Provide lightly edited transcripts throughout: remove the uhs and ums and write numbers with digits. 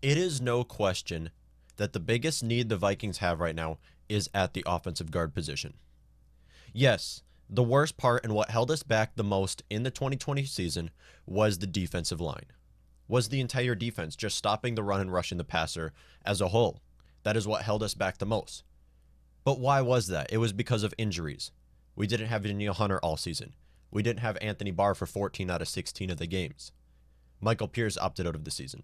It is no question that the biggest need the Vikings have right now is at the offensive guard position. Yes, the worst part and what held us back the most in the 2020 season was the defensive line. Was the entire defense just stopping the run and rushing the passer as a whole. That is what held us back the most. But why was that? It was because of injuries. We didn't have Danielle Hunter all season. We didn't have Anthony Barr for 14 out of 16 of the games. Michael Pierce opted out of the season.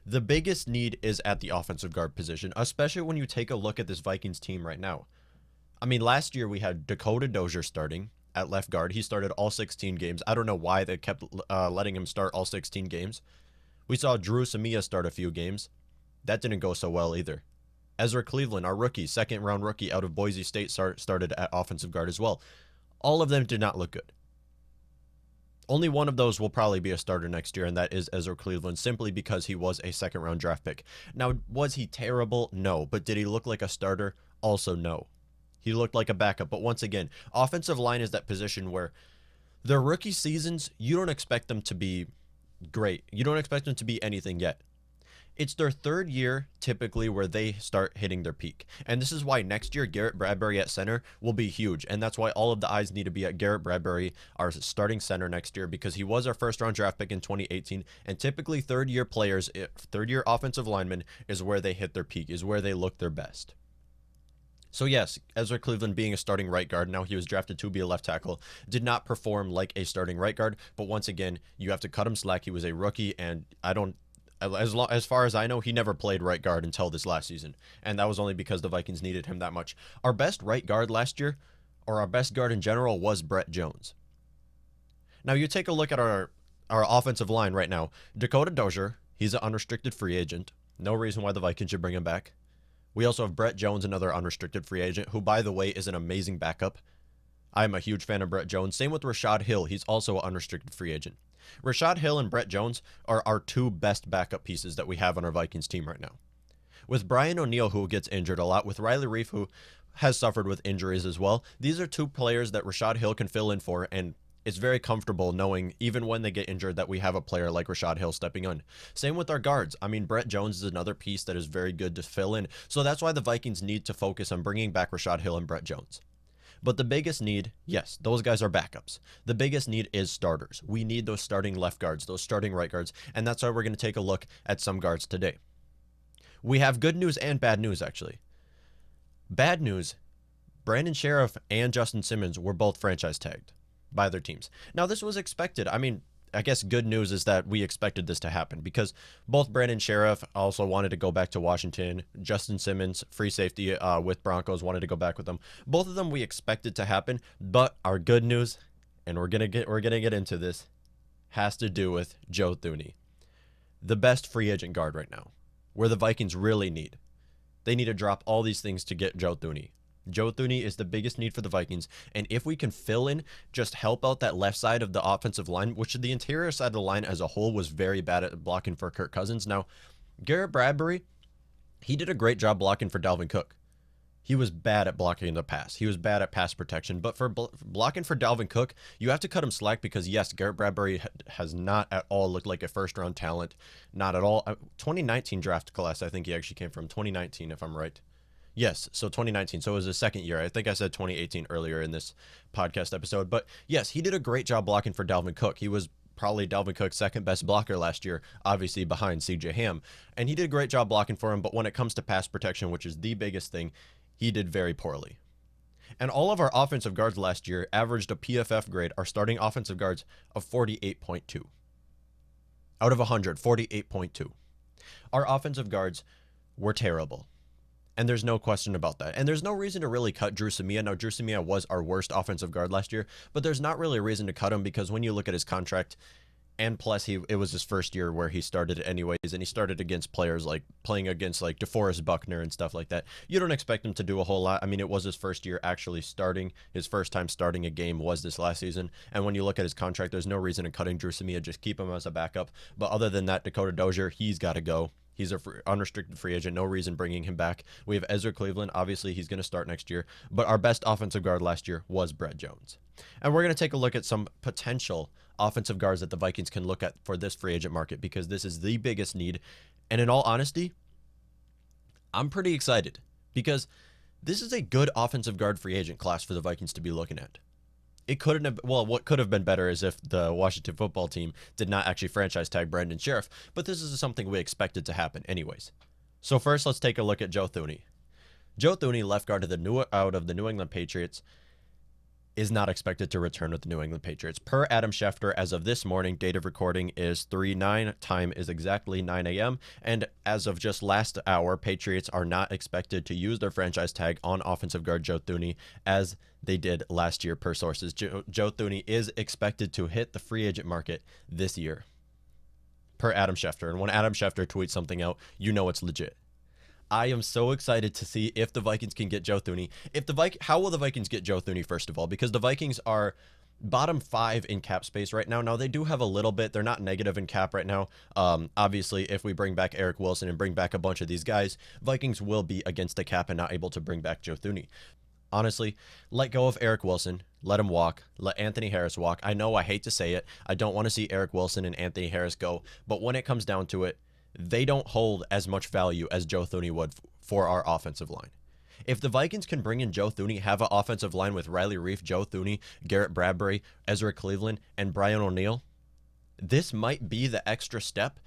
The biggest need is at the offensive guard position, especially when you take a look at this Vikings team right now. I mean, last year we had Dakota Dozier starting at left guard. He started all 16 games. I don't know why they kept letting him start all 16 games. We saw Drew Samia start a few games. That didn't go so well either. Ezra Cleveland, our rookie, second-round rookie out of Boise State, started at offensive guard as well. All of them did not look good. Only one of those will probably be a starter next year, and that is Ezra Cleveland, simply because he was a second-round draft pick. Now, was he terrible? No. But did he look like a starter? Also, no. He looked like a backup. But once again, offensive line is that position where their rookie seasons, you don't expect them to be great. You don't expect them to be anything yet. It's their third year, typically, where they start hitting their peak. And this is why next year, Garrett Bradbury at center will be huge. And that's why all of the eyes need to be at Garrett Bradbury, our starting center next year, because he was our first-round draft pick in 2018. And typically, third-year players, third-year offensive linemen, is where they hit their peak, is where they look their best. So yes, Ezra Cleveland being a starting right guard, now he was drafted to be a left tackle, did not perform like a starting right guard. But once again, you have to cut him slack. He was a rookie, and as far as I know, he never played right guard until this last season, and that was only because the Vikings needed him that much. Our best right guard last year, or our best guard in general, was Brett Jones. Now you take a look at our offensive line right now. Dakota Dozier, he's an unrestricted free agent. No reason why the Vikings should bring him back. We also have Brett Jones, another unrestricted free agent, who, by the way, is an amazing backup. I'm a huge fan of Brett Jones. Same with Rashad Hill. He's also an unrestricted free agent. Rashad Hill and Brett Jones are our two best backup pieces that we have on our Vikings team right now. With Brian O'Neill, who gets injured a lot, with Riley Reif, who has suffered with injuries as well, these are two players that Rashad Hill can fill in for, and it's very comfortable knowing, even when they get injured, that we have a player like Rashad Hill stepping in. Same with our guards. I mean, Brett Jones is another piece that is very good to fill in, so that's why the Vikings need to focus on bringing back Rashad Hill and Brett Jones. But the biggest need, yes, those guys are backups. The biggest need is starters. We need those starting left guards, those starting right guards, and that's why we're going to take a look at some guards today. We have good news and bad news, actually. Bad news, Brandon Sheriff and Justin Simmons were both franchise tagged by their teams. Now, this was expected. I mean, I guess good news is that we expected this to happen because both Brandon Sheriff also wanted to go back to Washington. Justin Simmons, free safety with Broncos, wanted to go back with them. Both of them we expected to happen, but our good news, and we're gonna get into this, has to do with Joe Thune, the best free agent guard right now, where the Vikings really need. They need to drop all these things to get Joe Thune. Joe Thune is the biggest need for the Vikings, and if we can fill in, just help out that left side of the offensive line, which the interior side of the line as a whole was very bad at blocking for Kirk Cousins. Now, Garrett Bradbury, he did a great job blocking for Dalvin Cook. He was bad at blocking the pass. He was bad at pass protection, but for blocking for Dalvin Cook, you have to cut him slack because, yes, Garrett Bradbury has not at all looked like a first-round talent. Not at all. 2019 draft class, I think he actually came from 2019, if I'm right. Yes, so 2019. So it was his second year. I think I said 2018 earlier in this podcast episode. But yes, he did a great job blocking for Dalvin Cook. He was probably Dalvin Cook's second best blocker last year, obviously behind CJ Ham. And he did a great job blocking for him. But when it comes to pass protection, which is the biggest thing, he did very poorly. And all of our offensive guards last year averaged a PFF grade, our starting offensive guards, of 48.2. Out of 100, 48.2. Our offensive guards were terrible. And there's no question about that. And there's no reason to really cut Drew Samia. Now, Drew Samia was our worst offensive guard last year, but there's not really a reason to cut him because when you look at his contract, and plus it was his first year where he started anyways, and he started against players like playing against like DeForest Buckner and stuff like that. You don't expect him to do a whole lot. I mean, it was his first year actually starting. His first time starting a game was this last season. And when you look at his contract, there's no reason in cutting Drew Samia. Just keep him as a backup. But other than that, Dakota Dozier, he's got to go. He's an unrestricted free agent. No reason bringing him back. We have Ezra Cleveland. Obviously, he's going to start next year. But our best offensive guard last year was Brett Jones. And we're going to take a look at some potential offensive guards that the Vikings can look at for this free agent market because this is the biggest need. And in all honesty, I'm pretty excited because this is a good offensive guard free agent class for the Vikings to be looking at. It couldn't have, well, what could have been better is if the Washington football team did not actually franchise tag Brandon Sheriff, but this is something we expected to happen anyways. So first, let's take a look at Joe Thune. Joe Thune, left guard out of the New England Patriots, is not expected to return with the New England Patriots. Per Adam Schefter, as of this morning, date of recording is 3/9, time is exactly 9 a.m., and as of just last hour, Patriots are not expected to use their franchise tag on offensive guard Joe Thune as they did last year per sources. Joe Thune is expected to hit the free agent market this year, per Adam Schefter, and when Adam Schefter tweets something out, you know it's legit. I am so excited to see if the Vikings can get Joe Thune. How will the Vikings get Joe Thune, first of all? Because the Vikings are bottom 5 in cap space right now. Now, they do have a little bit. They're not negative in cap right now. Obviously, if we bring back Eric Wilson and bring back a bunch of these guys, Vikings will be against the cap and not able to bring back Joe Thune. Honestly, let go of Eric Wilson. Let him walk. Let Anthony Harris walk. I know I hate to say it. I don't want to see Eric Wilson and Anthony Harris go. But when it comes down to it, they don't hold as much value as Joe Thune would for our offensive line. If the Vikings can bring in Joe Thune, have an offensive line with Riley Reiff, Joe Thune, Garrett Bradbury, Ezra Cleveland, and Brian O'Neill, this might be the extra step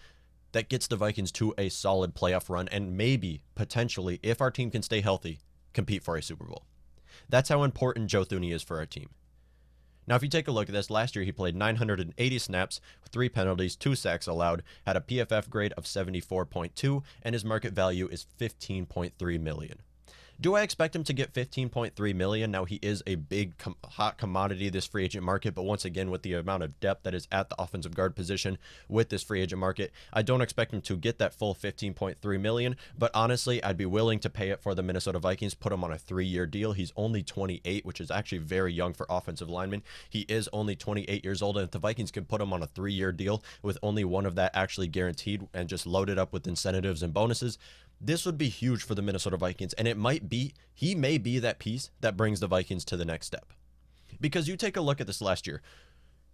that gets the Vikings to a solid playoff run and maybe, potentially, if our team can stay healthy, compete for a Super Bowl. That's how important Joe Thune is for our team. Now, if you take a look at this, last year he played 980 snaps, 3 penalties, 2 sacks allowed, had a PFF grade of 74.2, and his market value is $15.3 million. Do I expect him to get $15.3 million? Now, he is a big hot commodity this free agent market, but once again, with the amount of depth that is at the offensive guard position with this free agent market, I don't expect him to get that full $15.3 million, but honestly, I'd be willing to pay it for the Minnesota Vikings, put him on a 3-year deal. He's only 28, which is actually very young for offensive linemen. He is only 28 years old, and if the Vikings can put him on a 3-year deal with only one of that actually guaranteed and just loaded up with incentives and bonuses, this would be huge for the Minnesota Vikings, and he may be that piece that brings the Vikings to the next step. Because you take a look at this last year.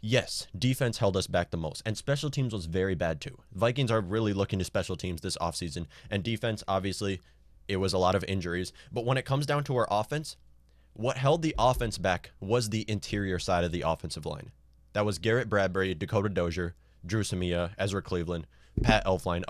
Yes, defense held us back the most, and special teams was very bad too. Vikings are really looking to special teams this offseason, and defense, obviously, it was a lot of injuries. But when it comes down to our offense, what held the offense back was the interior side of the offensive line. That was Garrett Bradbury, Dakota Dozier, Drew Samia, Ezra Cleveland, Pat Elflein.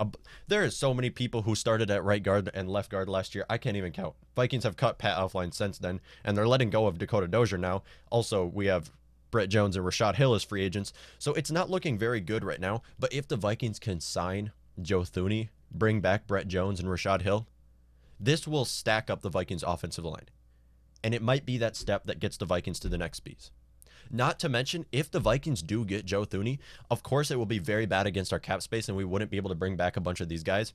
There is so many people who started at right guard and left guard last year. I can't even count. Vikings have cut Pat Elflein since then, and they're letting go of Dakota Dozier now. Also, we have Brett Jones and Rashad Hill as free agents, so it's not looking very good right now. But if the Vikings can sign Joe Thune, bring back Brett Jones and Rashad Hill, this will stack up the Vikings' offensive line, and it might be that step that gets the Vikings to the next piece. Not to mention, if the Vikings do get Joe Thune, of course it will be very bad against our cap space, and we wouldn't be able to bring back a bunch of these guys.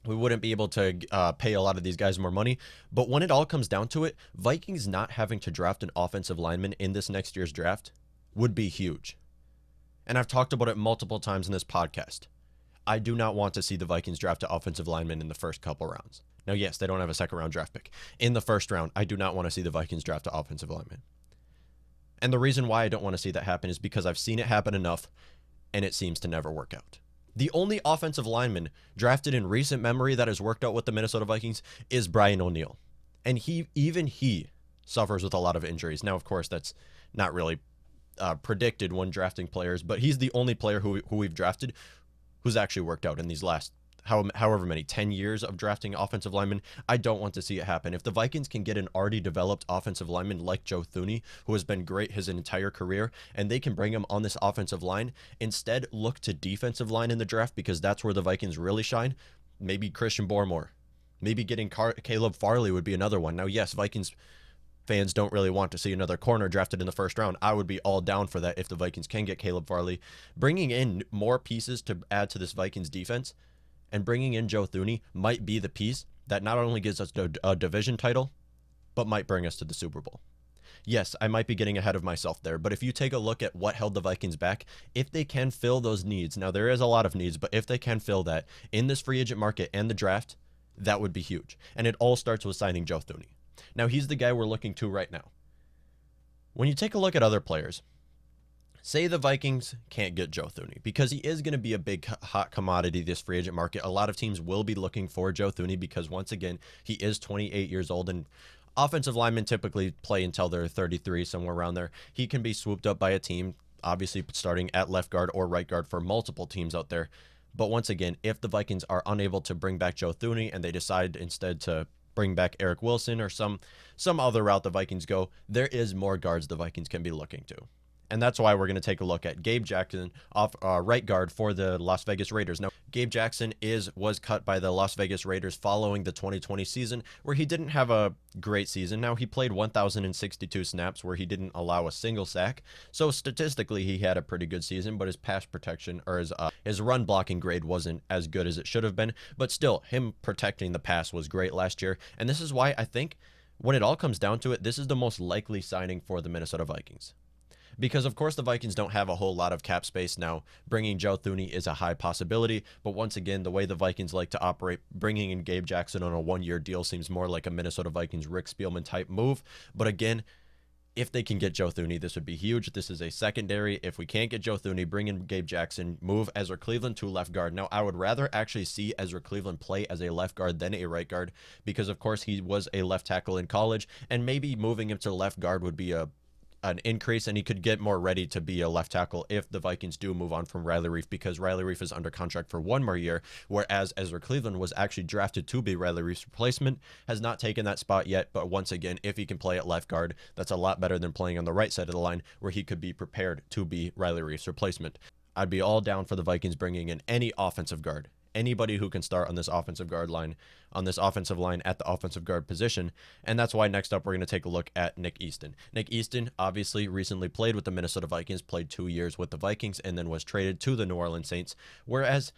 We wouldn't be able to pay a lot of these guys more money. But when it all comes down to it, Vikings not having to draft an offensive lineman in this next year's draft would be huge. And I've talked about it multiple times in this podcast. I do not want to see the Vikings draft an offensive lineman in the first couple rounds. Now, yes, they don't have a second-round draft pick. In the first round, I do not want to see the Vikings draft an offensive lineman. And the reason why I don't want to see that happen is because I've seen it happen enough, and it seems to never work out. The only offensive lineman drafted in recent memory that has worked out with the Minnesota Vikings is Brian O'Neill. And he suffers with a lot of injuries. Now, of course, that's not really predicted when drafting players, but he's the only player who we've drafted who's actually worked out in these last however many 10 years of drafting offensive linemen. I don't want to see it happen. If the Vikings can get an already developed offensive lineman like Joe Thune, who has been great his entire career, and they can bring him on this offensive line, instead look to defensive line in the draft because that's where the Vikings really shine. Maybe Christian Barmore, maybe getting Caleb Farley would be another one. Now, yes, Vikings fans don't really want to see another corner drafted in the first round. I would be all down for that if the Vikings can get Caleb Farley. Bringing in more pieces to add to this Vikings defense and bringing in Joe Thune might be the piece that not only gives us a division title, but might bring us to the Super Bowl. Yes, I might be getting ahead of myself there, but if you take a look at what held the Vikings back, if they can fill those needs, now there is a lot of needs, but if they can fill that in this free agent market and the draft, that would be huge. And it all starts with signing Joe Thune. Now, he's the guy we're looking to right now. When you take a look at other players, Say the Vikings can't get Joe Thune, because he is going to be a big hot commodity this free agent market. A lot of teams will be looking for Joe Thune because, once again, he is 28 years old, and offensive linemen typically play until they're 33, somewhere around there. He can be swooped up by a team, obviously starting at left guard or right guard for multiple teams out there. But once again, if the Vikings are unable to bring back Joe Thune and they decide instead to bring back Eric Wilson or some other route the Vikings go, there is more guards the Vikings can be looking to. And that's why we're going to take a look at Gabe Jackson, off right guard for the Las Vegas Raiders. Now, Gabe Jackson was cut by the Las Vegas Raiders following the 2020 season, where he didn't have a great season. Now, he played 1,062 snaps, where he didn't allow a single sack. So statistically, he had a pretty good season, but his pass protection or his run blocking grade wasn't as good as it should have been. But still, him protecting the pass was great last year. And this is why I think, when it all comes down to it, this is the most likely signing for the Minnesota Vikings. Because, of course, the Vikings don't have a whole lot of cap space now. Bringing Joe Thune is a high possibility. But once again, the way the Vikings like to operate, bringing in Gabe Jackson on a one-year deal seems more like a Minnesota Vikings Rick Spielman type move. But again, if they can get Joe Thune, this would be huge. This is a secondary. If we can't get Joe Thune, bring in Gabe Jackson, move Ezra Cleveland to left guard. Now, I would rather actually see Ezra Cleveland play as a left guard than a right guard, because, of course, he was a left tackle in college, and maybe moving him to left guard would be an increase, and he could get more ready to be a left tackle if the Vikings do move on from Riley Reiff, because Riley Reiff is under contract for one more year, whereas Ezra Cleveland was actually drafted to be Riley Reiff's replacement, has not taken that spot yet. But once again, if he can play at left guard, that's a lot better than playing on the right side of the line, where he could be prepared to be Riley Reiff's replacement. I'd be all down for the Vikings bringing in any offensive guard, anybody who can start on this offensive line at the offensive guard position. And that's why next up we're going to take a look at Nick Easton. Nick Easton obviously recently played with the Minnesota Vikings, played 2 years with the Vikings, and then was traded to the New Orleans Saints, whereas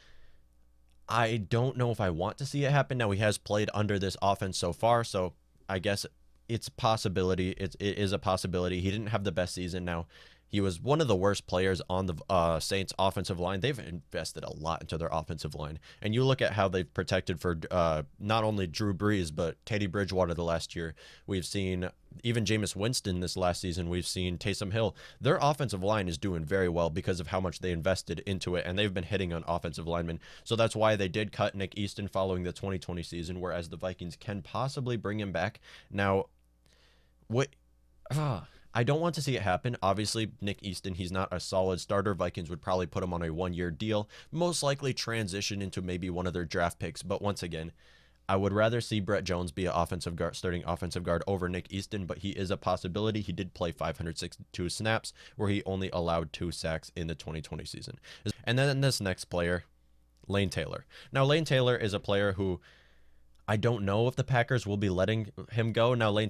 I don't know if I want to see it happen. Now, he has played under this offense so far, so I guess it's a possibility. It is a possibility. He didn't have the best season. Now, he was one of the worst players on the Saints offensive line. They've invested a lot into their offensive line. And you look at how they've protected for not only Drew Brees, but Teddy Bridgewater the last year. We've seen even Jameis Winston this last season. We've seen Taysom Hill. Their offensive line is doing very well because of how much they invested into it, and they've been hitting on offensive linemen. So that's why they did cut Nick Easton following the 2020 season, whereas the Vikings can possibly bring him back. Now, I don't want to see it happen. Obviously, Nick Easton, he's not a solid starter. Vikings would probably put him on a one-year deal, most likely transition into maybe one of their draft picks. But once again, I would rather see Brett Jones be an starting offensive guard over Nick Easton, but he is a possibility. He did play 562 snaps, where he only allowed 2 sacks in the 2020 season. And then this next player, Lane Taylor. Now, Lane Taylor is a player who I don't know if the Packers will be letting him go. Now, Lane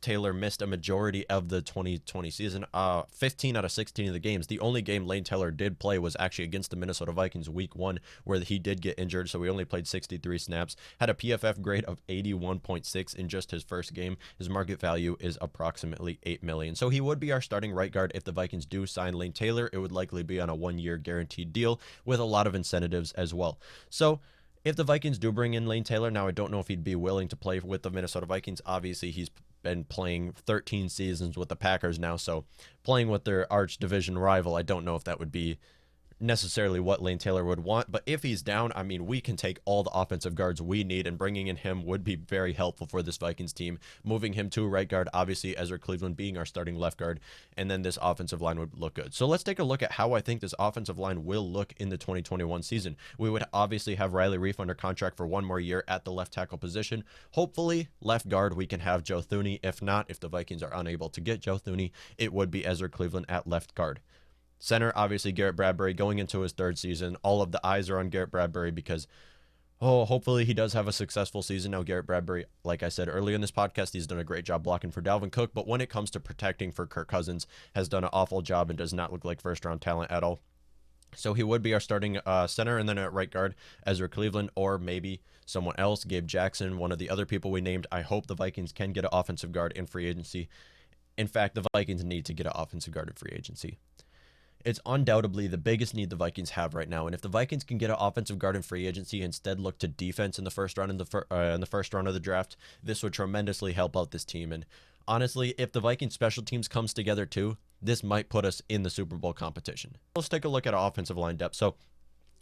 Taylor missed a majority of the 2020 season, 15 out of 16 of the games. The only game Lane Taylor did play was actually against the Minnesota Vikings week 1, where he did get injured, so he only played 63 snaps, had a PFF grade of 81.6 in just his first game. His market value is approximately $8 million. So he would be our starting right guard if the Vikings do sign Lane Taylor. It would likely be on a one-year guaranteed deal with a lot of incentives as well. So if the Vikings do bring in Lane Taylor, now I don't know if he'd be willing to play with the Minnesota Vikings. Obviously, he's been playing 13 seasons with the Packers now, so playing with their arch division rival, I don't know if that would be necessarily what Lane Taylor would want. But if he's down, I mean, we can take all the offensive guards we need, and bringing in him would be very helpful for this Vikings team. Moving him to right guard, obviously Ezra Cleveland being our starting left guard, and then this offensive line would look good. So let's take a look at how I think this offensive line will look in the 2021 season. We would obviously have Riley Reiff under contract for one more year at the left tackle position. Hopefully, left guard, we can have Joe Thune. If not, if the Vikings are unable to get Joe Thune, it would be Ezra Cleveland at left guard. Center, obviously Garrett Bradbury going into his 3rd season. All of the eyes are on Garrett Bradbury because, hopefully he does have a successful season. Now, Garrett Bradbury, like I said earlier in this podcast, he's done a great job blocking for Dalvin Cook, but when it comes to protecting for Kirk Cousins, has done an awful job and does not look like first-round talent at all. So he would be our starting center, and then at right guard, Ezra Cleveland, or maybe someone else, Gabe Jackson, one of the other people we named. I hope the Vikings can get an offensive guard in free agency. In fact, the Vikings need to get an offensive guard in free agency. It's undoubtedly the biggest need the Vikings have right now, and if the Vikings can get an offensive guard in free agency, instead look to defense in the first round of the draft, this would tremendously help out this team. And honestly, if the Vikings special teams comes together too, this might put us in the Super Bowl competition. Let's take a look at our offensive line depth. So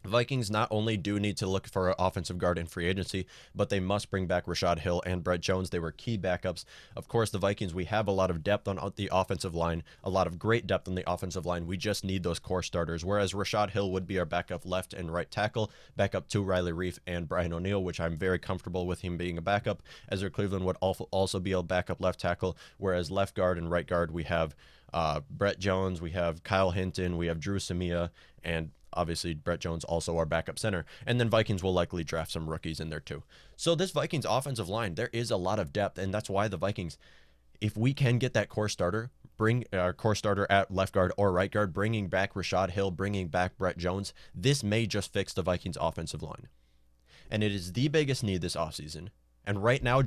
Vikings not only do need to look for an offensive guard in free agency, but they must bring back Rashad Hill and Brett Jones. They were key backups. Of course, the Vikings, we have a lot of depth on the offensive line, a lot of great depth on the offensive line. We just need those core starters, whereas Rashad Hill would be our backup left and right tackle, backup to Riley Reiff and Brian O'Neill, which I'm very comfortable with him being a backup. Ezra Cleveland would also be a backup left tackle, whereas left guard and right guard, we have Brett Jones, we have Kyle Hinton, we have Drew Samia, and obviously Brett Jones also our backup center. And then Vikings will likely draft some rookies in there too. So this Vikings offensive line, there is a lot of depth, and that's why the Vikings, if we can get that core starter, bring our core starter at left guard or right guard, bringing back Rashad Hill, bringing back Brett Jones, this may just fix the Vikings offensive line. And it is the biggest need this offseason. And right now,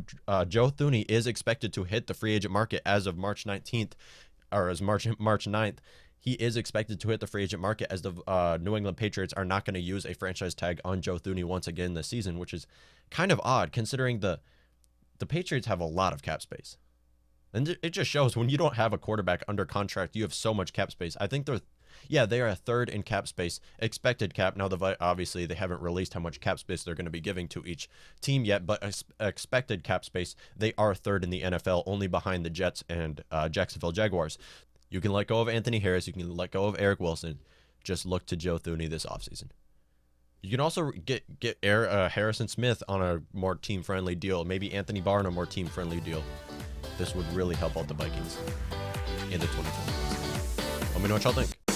Joe Thune is expected to hit the free agent market as of March 19th, or as March 9th. He is expected to hit the free agent market, as the New England Patriots are not going to use a franchise tag on Joe Thune once again this season, which is kind of odd considering the Patriots have a lot of cap space. And it just shows when you don't have a quarterback under contract, you have so much cap space. I think they are a third in cap space, expected cap. Now, obviously, they haven't released how much cap space they're going to be giving to each team yet, but expected cap space, they are third in the NFL, only behind the Jets and Jacksonville Jaguars. You can let go of Anthony Harris. You can let go of Eric Wilson. Just look to Joe Thune this offseason. You can also get Harrison Smith on a more team-friendly deal. Maybe Anthony Barr on a more team-friendly deal. This would really help out the Vikings in the 2020 season. Let me know what y'all think.